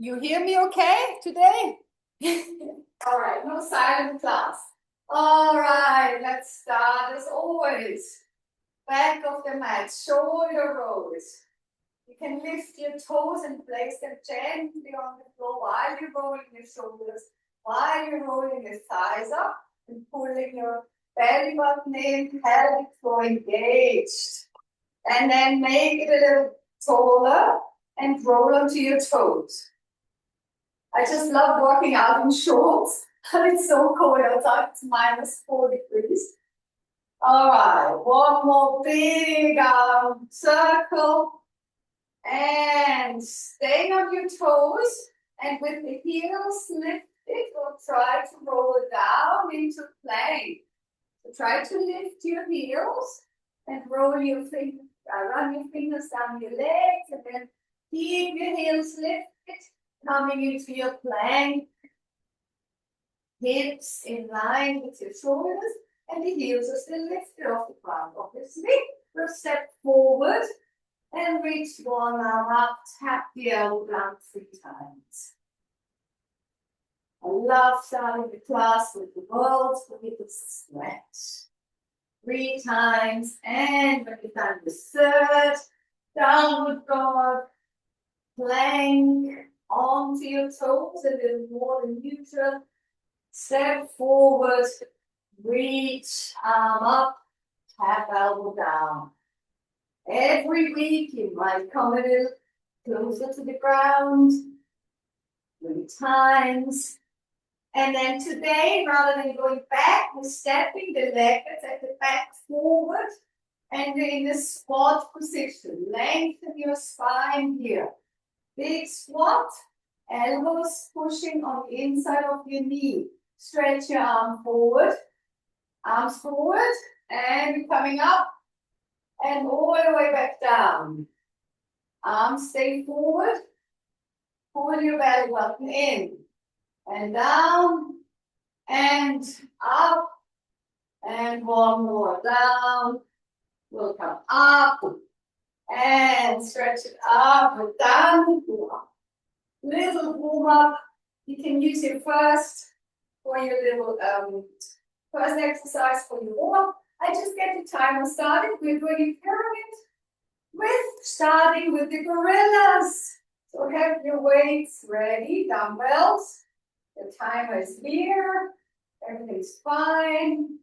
You hear me okay today? All right, no silent class. All right, let's start as always. Back of the mat, shoulder rolls. You can lift your toes and place them gently on the floor while you're rolling your shoulders, while you're rolling your thighs up and pulling your belly button in, pelvic floor engaged. And then make it a little taller and roll onto your toes. I just love working out in shorts. It's so cold outside, it's -4 degrees. All right, one more big arm circle. And stay on your toes. And with the heels lifted, we'll try to roll it down into plank. So try to lift your heels and roll your fingers, run your fingers down your legs, and then keep your heels lifted. Coming into your plank, hips in line with your shoulders, and the heels are still lifted off the ground. Obviously, we'll step forward and reach one arm up, tap the elbow down 3 times. I love starting the class with the world's biggest stretch. 3 times, and when you've done the third, downward dog, plank, onto your toes, a little more than usual. Step forward, reach, arm up, tap elbow down. Every week you might come a little closer to the ground, 3 times. And then today, rather than going back, we're stepping the legs at the back forward and you're in a squat position. Lengthen your spine here. Big squat, elbows pushing on the inside of your knee. Stretch your arm forward, arms forward, and we're coming up and all the way back down. Arms stay forward, pull your belly button in and down and up and one more down. We'll come up and stretch it up and down. Little warm up. You can use it first for your little first exercise for your warm up. I just get the timer started. We're doing a pyramid starting with the gorillas. So have your weights ready, dumbbells. The timer is here. Everything's fine.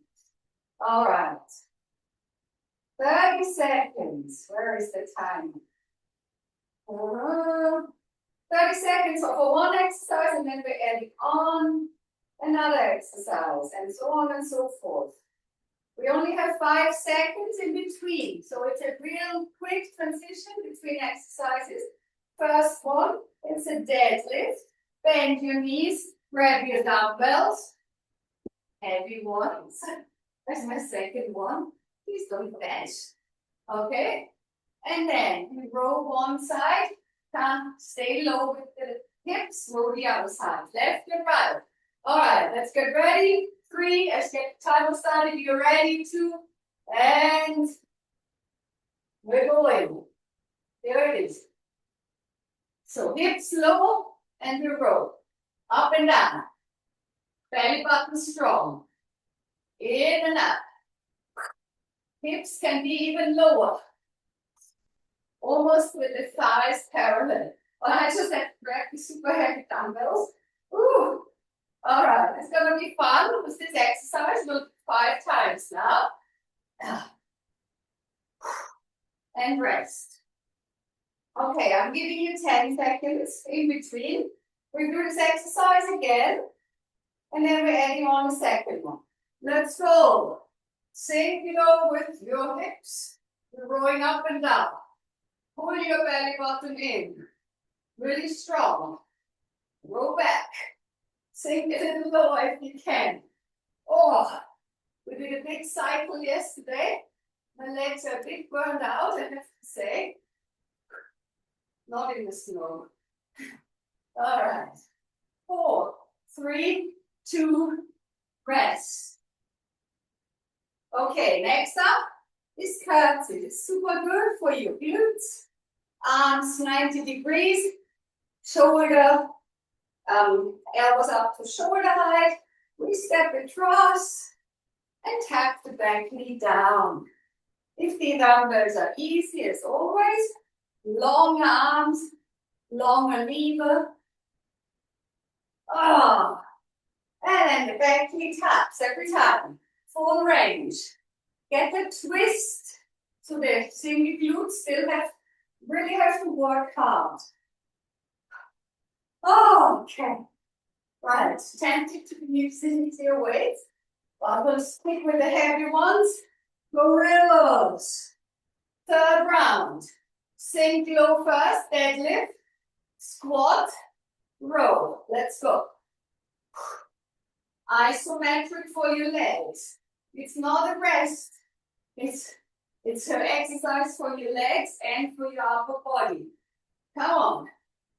All right. 30 seconds. Where is the timer? 30 seconds for one exercise, and then we're adding on another exercise, and so on and so forth. We only have 5 seconds in between, so it's a real quick transition between exercises. First one, it's a deadlift. Bend your knees, grab your dumbbells. Heavy ones. That's my second one. Please don't dash. Okay? And then we roll one side. Stay low with the hips, roll the other side, left and right. All right, let's get ready. 3, let's get the timer started. You're ready, 2, and we're going. There it is. So hips low and we roll. Up and down. Belly button strong. In and up. Hips can be even lower. Almost with the thighs parallel. But I just have to grab the super heavy dumbbells. Ooh. All right, it's going to be fun with this exercise. We'll do 5 times now. And rest. Okay, I'm giving you 10 seconds in between. We do this exercise again. And then we're adding on the second one. Let's go. Sink it over with your hips. You're rolling up and down. Pull your belly button in. Really strong. Roll back. Sink it a little lower if you can. Oh, we did a big cycle yesterday. My legs are a bit burned out, I have to say. Not in the snow. All right. 4, 3, 2, rest. Okay, next up is curtsy. It's super good for your glutes. Arms 90 degrees. shoulder, elbows up to shoulder height. We step across and tap the back knee down. If the dumbbells are easy as always, long arms, longer lever. Oh, and then the back knee taps every time. Full range. Get the twist so the single glutes still really have to work hard. Okay. Right. Tempted to use easier weights. I'm going to stick with the heavy ones. Gorillas. Third round. Sink low first. Deadlift. Squat. Row. Let's go. Isometric for your legs. It's not a rest. It's an exercise for your legs and for your upper body. Come on.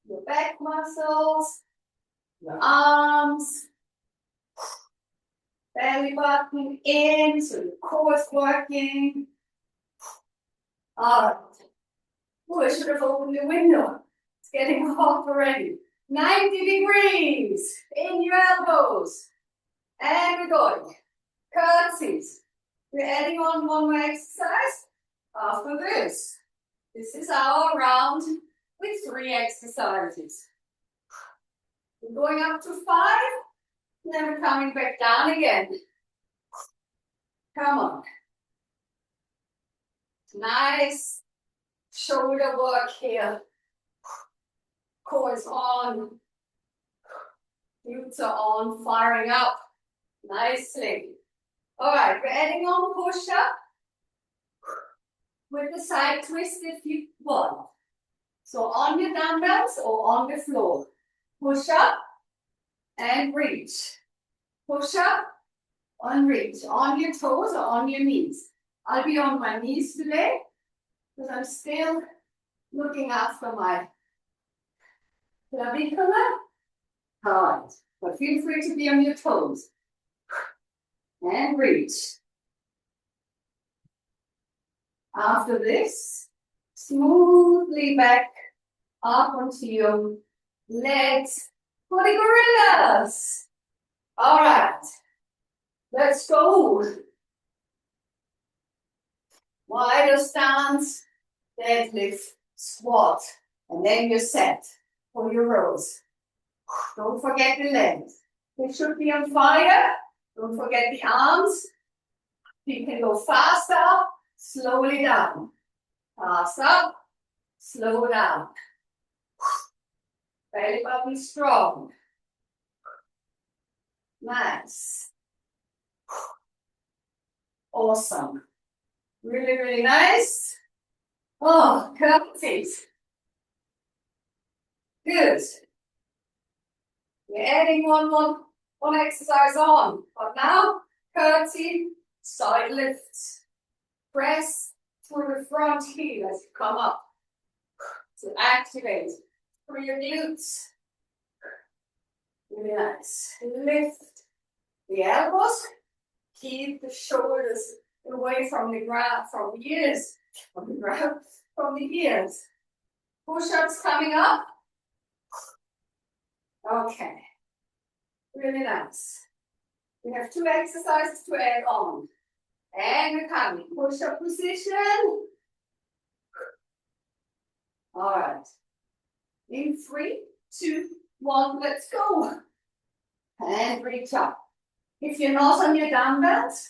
Your back muscles, your arms, belly button in, so your core is working. All right. Oh, I should have opened the window. It's getting hot already. 90 degrees in your elbows. And we're going. Curtsies. We're adding on one more exercise after this. This is our round with 3 exercises. We're going up to 5, and then we're coming back down again. Come on. Nice shoulder work here. Core is on. Glutes are on, firing up nicely. All right, we're adding on push-up with the side twist if you want. So on your dumbbells or on the floor. Push up and reach. Push up and reach. On your toes or on your knees. I'll be on my knees today because I'm still looking after my clavicular. All right, but feel free to be on your toes. And reach. After this, smoothly back up onto your legs for the gorillas. All right, let's go. Wider stance, deadlift, squat, and then you're set for your rows. Don't forget the legs. They should be on fire. Don't forget the arms. You can go fast up, slowly down. Fast up, slow down. Belly button strong. Nice. Awesome. Really, really nice. Oh, curtsies. Good. We're adding one exercise on. But now, curtsy, side lifts. Press through the front heel as you come up. So activate through your glutes. Really nice. Lift the elbows. Keep the shoulders away from the ground, from the ears. From the ears. Push-ups coming up. Okay. Really nice. We have 2 exercises to add on. And we're coming. Push-up position. All right. In 3, 2, 1, let's go. And reach up. If you're not on your dumbbells,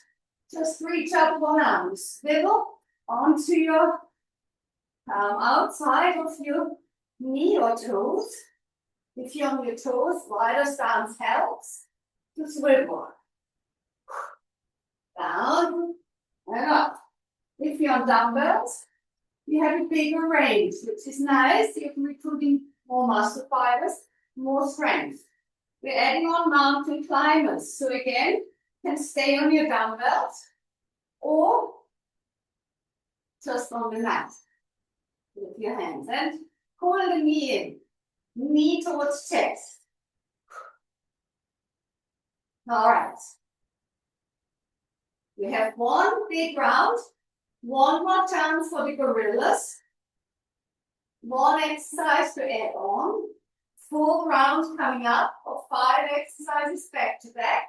just reach up one arm. Swivel onto your outside of your knee or toes. If you're on your toes, wider stance helps to swivel. Down and up. If you're on dumbbells, you have a bigger range, which is nice. You're recruiting more muscle fibers, more strength. We're adding on mountain climbers. So again, you can stay on your dumbbells or just on the mat with your hands. And pull the knee in. Knee towards chest. All right. We have one big round. One more time for the gorillas. One exercise to add on. full round coming up of 5 exercises back to back.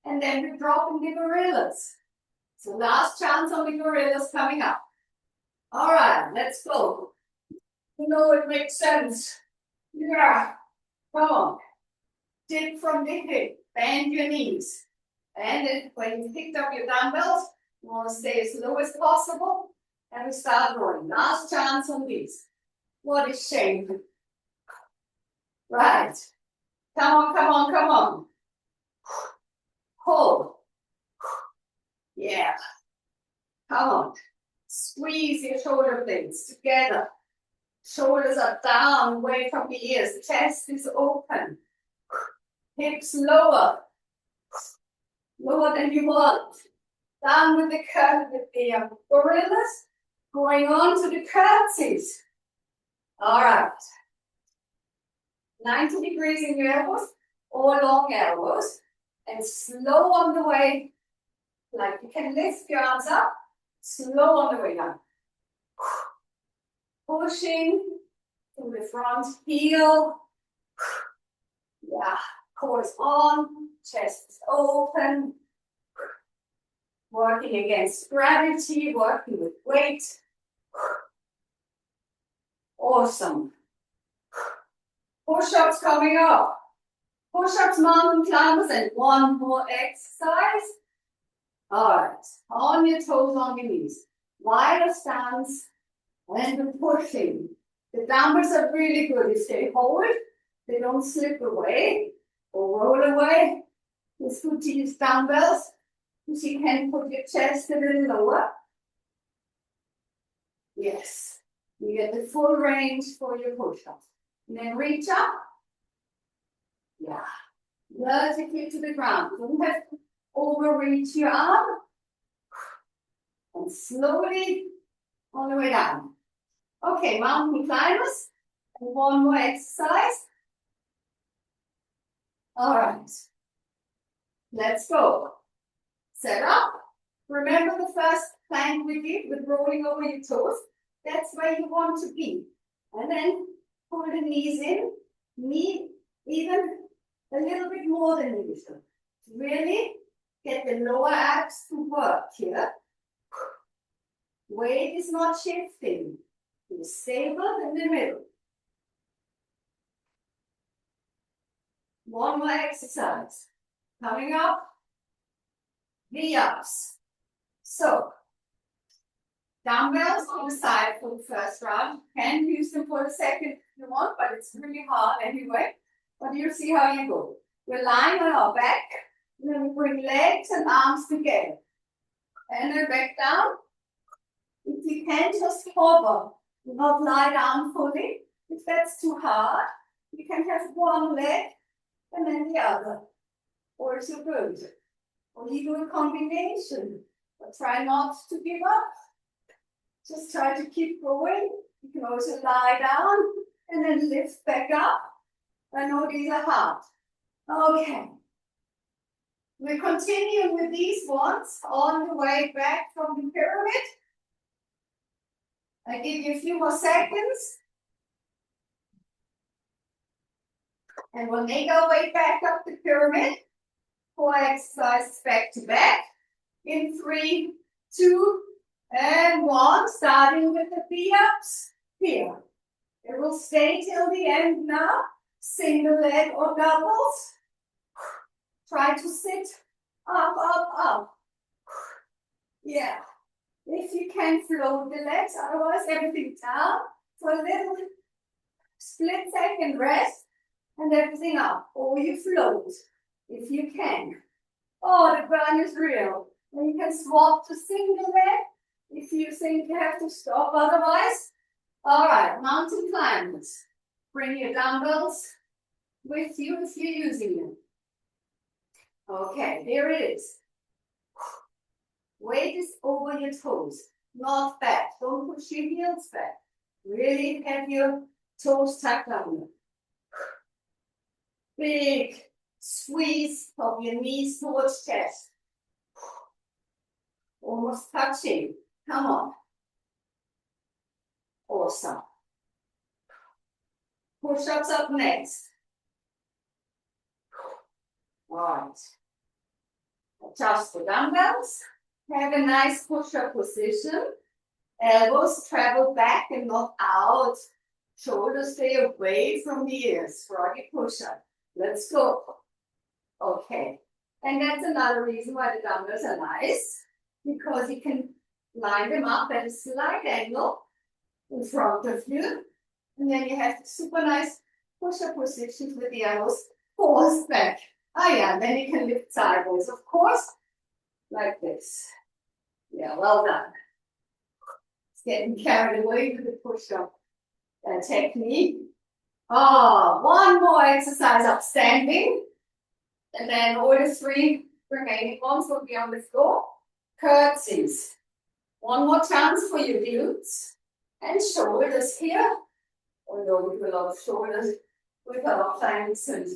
And then we drop in the gorillas. So last chance on the gorillas coming up. All right, let's go. You know it makes sense. Yeah, come on. Dip from the hip, bend your knees. And then when you picked up your dumbbells, you want to stay as low as possible. And we start rolling. Last chance on these. What a shame. Right. Come on, come on, come on. Hold. Yeah. Come on. Squeeze your shoulder blades together. Shoulders are down, away from the ears. The chest is open. Hips lower. Lower than you want. Down with the gorillas. Going on to the curtsies. All right. 90 degrees in your elbows or long elbows. And slow on the way. Like you can lift your arms up. Slow on the way down. Pushing to the front heel. Yeah. Core is on. Chest is open. Working against gravity. Working with weight. Awesome. Push-ups coming up. Push-ups, mountain climbers, and one more exercise. All right. On your toes, on your knees. Wider stance. And the pushing. The dumbbells are really good. If they hold, they don't slip away or roll away. It's good to use dumbbells because you can put your chest a little lower. Yes. You get the full range for your push-ups. And then reach up. Yeah. Vertically to the ground. You don't have to overreach your arm. And slowly on the way down. Okay, mountain climbers. And one more exercise. All right. Let's go. Set up. Remember the first plank we did with rolling over your toes? That's where you want to be. And then pull the knees in. Knee even a little bit more than usual. Really get the lower abs to work here. Weight is not shifting. It's stable in the middle. One more exercise. Coming up, V-ups. So, dumbbells on the side for the first round. You can use them for the second if you want, but it's really hard anyway. But you'll see how you go. We're lying on our back. And then we bring legs and arms together. And then back down. If you can, just hover. Do not lie down fully. If that's too hard, you can have one leg and then the other. Also good. Or you do a combination. But try not to give up. Just try to keep going. You can also lie down and then lift back up. I know these are hard. Okay. We continue with these ones on the way back from the pyramid. I give you a few more seconds. And we'll make our way back up the pyramid. 4 exercises back to back. In 3, 2, and 1. Starting with the V-ups here. It will stay till the end now. Single leg or doubles. Try to sit up, up, up. Yeah. If you can float the legs, otherwise everything down for a little split second rest and everything up. Or you float if you can. Oh, the burn is real. And you can swap to single leg if you think you have to stop otherwise. All right, mountain climbers. Bring your dumbbells with you if you're using them. Okay, here it is. Weight is over your toes, not back. Don't push your heels back. Really have your toes tucked under. Big squeeze of your knees towards chest. Almost touching. Come on. Awesome. Push-ups up next. All right. Adjust the dumbbells. Have a nice push-up position. Elbows travel back and not out. Shoulders stay away from the ears. Froggy push-up. Let's go. Okay. And that's another reason why the dumbbells are nice. Because you can line them up at a slight angle in front of you. And then you have super nice push-up positions with the elbows forced back. Oh yeah, then you can lift sideways, of course, like this. Yeah, well done. It's getting carried away with the push-up technique. Oh, one more exercise up standing. And then all the 3 remaining ones will be on the floor. Curtsies. One more chance for your glutes and shoulders here. Although we do a lot of shoulders with our planks and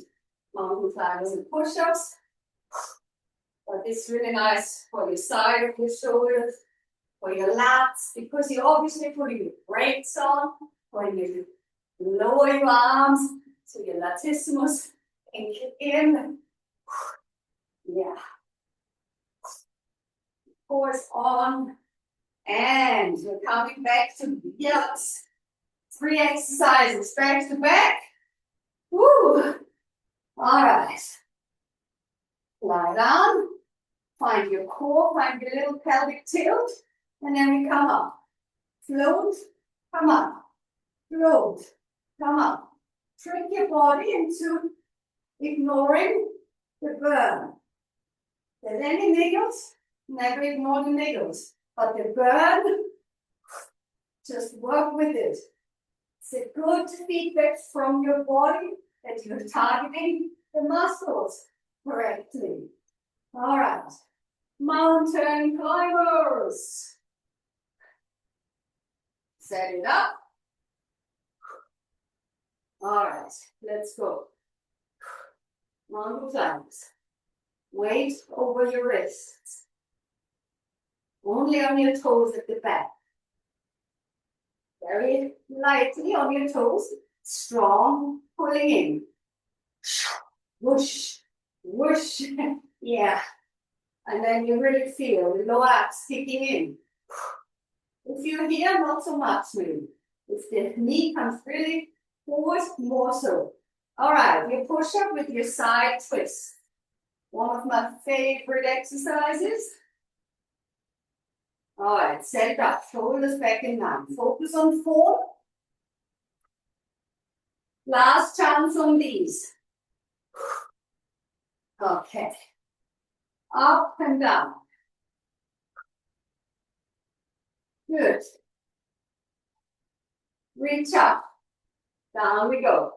mountain climbers and push-ups. But it's really nice for your side of your shoulders, for your lats, because you're obviously putting your brakes on when you lower your arms, so your latissimus can kick in. Yeah. Force on. And we're coming back to BodyBlitz. 3 exercises back to back. Woo! All right. Lie down. Find your core, find your little pelvic tilt, and then we come up. Float, come up. Float, come up. Trick your body into ignoring the burn. If there's any niggles, never ignore the niggles. But the burn, just work with it. It's a good feedback from your body that you're targeting the muscles correctly. All right. Mountain climbers. Set it up. All right, let's go. Mountain climbers. Weight over your wrists. Only on your toes at the back. Very lightly on your toes. Strong pulling in. Whoosh, whoosh. Yeah. And then you really feel the lower abs kicking in. If you're here, not so much really. If the knee comes really forward, more so. All right, you push up with your side twist. One of my favorite exercises. All right, set it up. Shoulders back and down. Focus on 4. Last chance on these. Okay. Up and down. Good. Reach up. Down we go.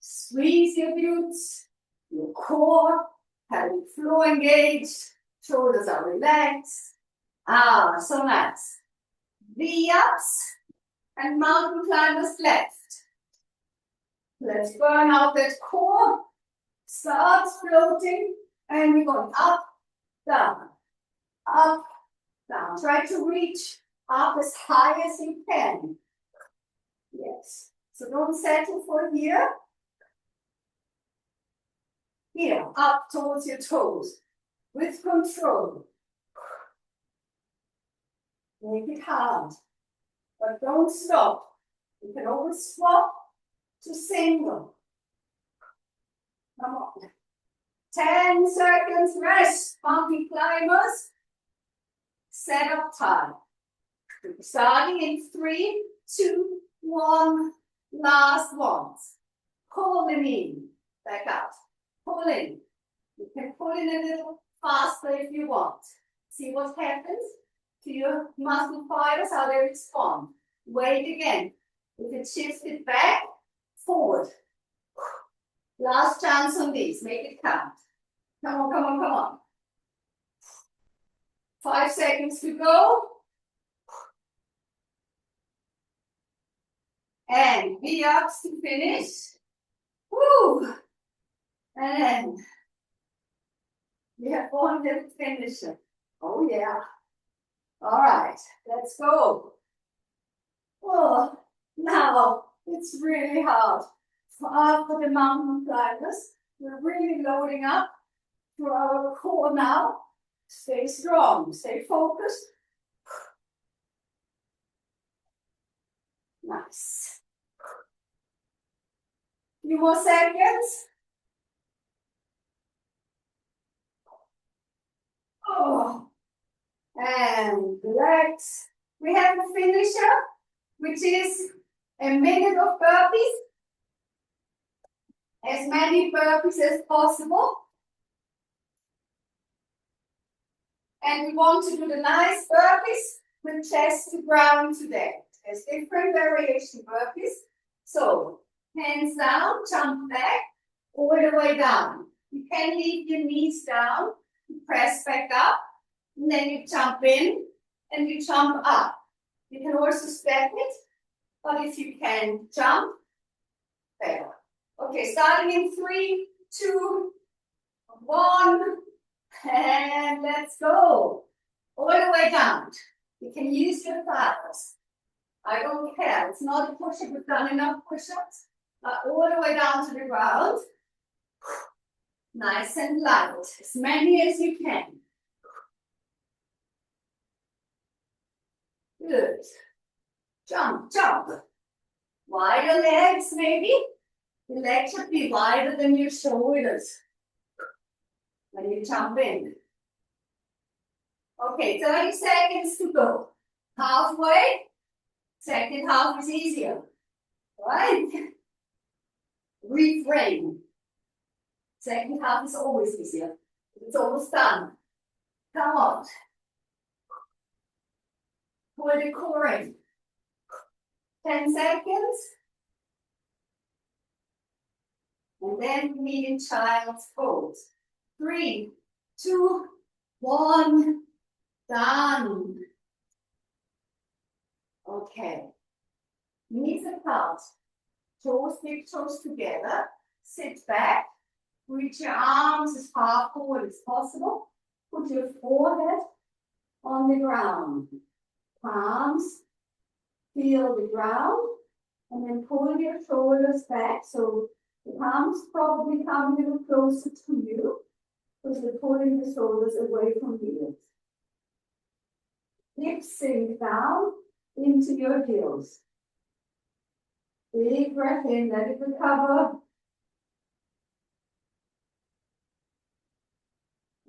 Squeeze your glutes, your core, pelvic floor engaged, shoulders are relaxed. Ah, so nice. V-ups and mountain climbers left. Let's burn out that core. Starts floating and we're going up, down, up, down. Try to reach up as high as you can. Yes. So don't settle for here. Here, up towards your toes. With control. Make it hard. But don't stop. You can always swap to single. Come on. 10 seconds rest. Mountain climbers. Set up time. Starting in 3, 2, 1. Last ones. Pull them in. Back out. Pull in. You can pull in a little faster if you want. See what happens to your muscle fibers, how they respond. Wait again. If it shifts it back, forward. Last chance on these. Make it count. Come on, come on, come on. 5 seconds to go. And V-ups to finish. Woo! And then we have one little finisher. Oh yeah. All right, let's go. Oh, now it's really hard. After the mountain climbers, We're really loading up to our core now. Stay strong, stay focused. Nice. Few more seconds. Oh. And relax. We have a finisher, which is a minute of burpees. As many burpees as possible. And we want to do the nice burpees with chest to ground today. There's different variation burpees. So, hands down, jump back, all the way down. You can leave your knees down, press back up, and then you jump in and you jump up. You can also step it, but if you can jump, better. Okay, starting in 3, 2, 1, and let's go. All the way down. You can use your thighs. I don't care. It's not a push-up. We've done enough push-ups. All the way down to the ground. Nice and light. As many as you can. Good. Jump, jump. Wider legs, maybe. The legs should be wider than your shoulders when you jump in. Okay, 30 seconds to go. Halfway. Second half is easier. Right? Reframe. Second half is always easier. It's almost done. Come on. Pull the core in. 10 seconds. And then meet in child's pose. 3, 2, 1. Done. Okay. Knees apart. Toes, big toes together. Sit back. Reach your arms as far forward as possible. Put your forehead on the ground. Palms feel the ground. And then pull your shoulders back. So the palms probably come a little closer to you. Because you're pulling the shoulders away from you. Hips sink down into your heels. Big breath in, let it recover.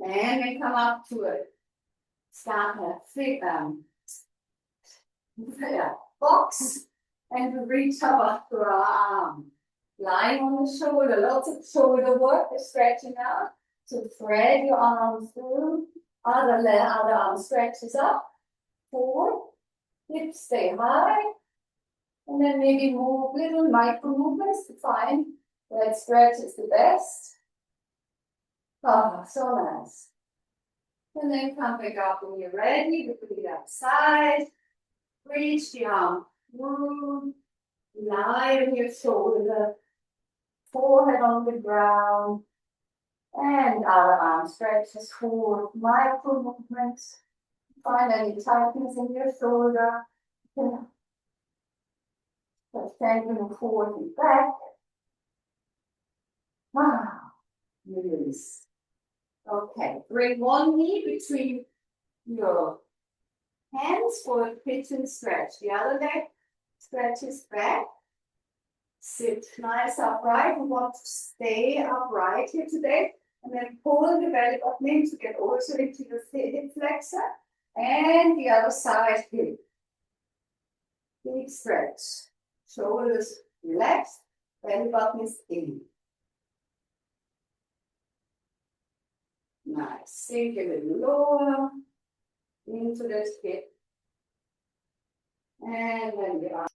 And then come up to it. Start a fit box and reach up to our arm. Lying on the shoulder, lots of shoulder work, stretching out. So thread your arms through. Other arm stretches up. Forward, hips stay high, and then maybe move little micro movements to find where stretch is the best. Oh, so nice. And then come back up when you're ready to put it outside. Reach the arm through, lie on your shoulder, forehead on the ground, and other arm stretches forward, micro movements. Find any tightness in your shoulder. Just strengthen forward and back. Release. Okay, bring one knee between your hands for a pigeon stretch. The other leg stretches back. Sit nice upright. We want to stay upright here today. And then pull the belly button in to get also into your hip flexor. And the other side hip. Big stretch. Shoulders relaxed. Belly button is in. Nice. Sink a little lower into the hip. And then the arm.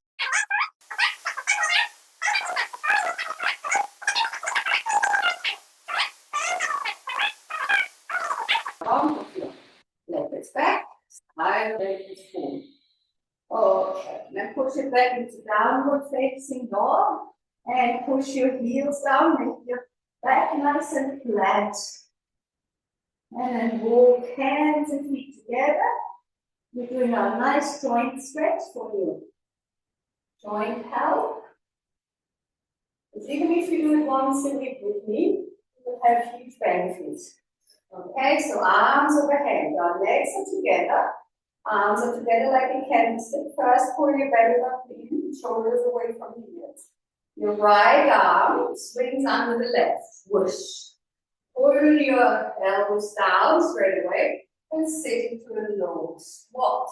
Left is back. Side leg is forward. Okay. Then push it back into downward facing dog. And push your heels down. Make your back nice and flat. And then walk hands and feet together. We're doing a nice joint stretch for you. Joint health. Even if you do it once a week with me, will have huge benefits. Okay, so arms overhead, your legs are together, arms are together like a candlestick. First, pull your belly button in, shoulders away from the ears. Your right arm swings under the left, whoosh. Pull your elbows down straight away and sit into a low squat.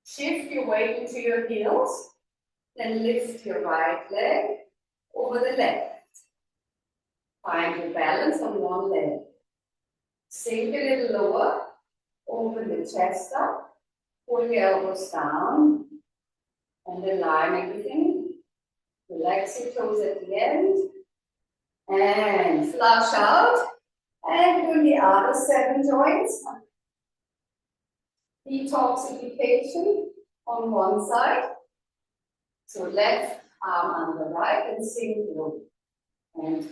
Shift your weight into your heels, then lift your right leg over the left. Find your balance on one leg. Sink a little lower, open the chest up, pull your elbows down, and align everything. Relax your toes at the end, and flush out, and pull the other 7 joints. Detoxification on one side. So left arm under right and sink low. And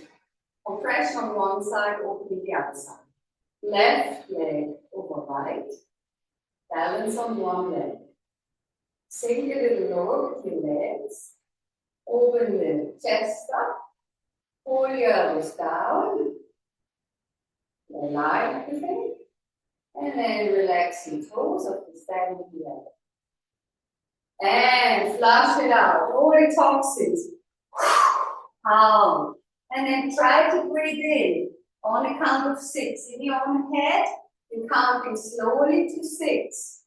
compression on one side, opening the other side. Left leg over right. Balance on one leg. Sink a little lower with your legs. Open the chest up. Pull your elbows down. Align everything. And then relax your toes of the standing leg. And flush it out. All the toxins. Out. And then try to breathe in on a count of 6. In your own head, you're counting slowly to 6.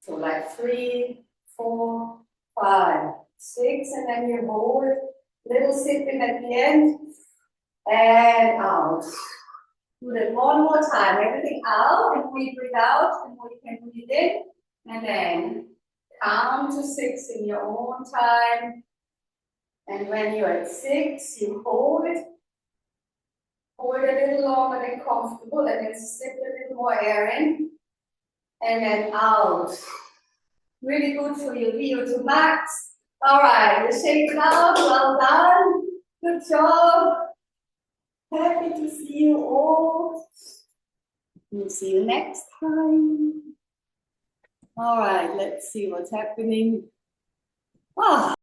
So like 3, 4, 5, 6, and then you hold, little sipping at the end, and out. Do that one more time. Everything out, and we breathe out, and we can breathe in, and then count to 6 in your own time. And when you're at 6, you hold it. Hold it a little longer than comfortable, and then sip a little more air in, and then out. Really good for your VO2 max. All right, you shake it out. Well done. Good job. Happy to see you all. We'll see you next time. All right, let's see what's happening. Ah.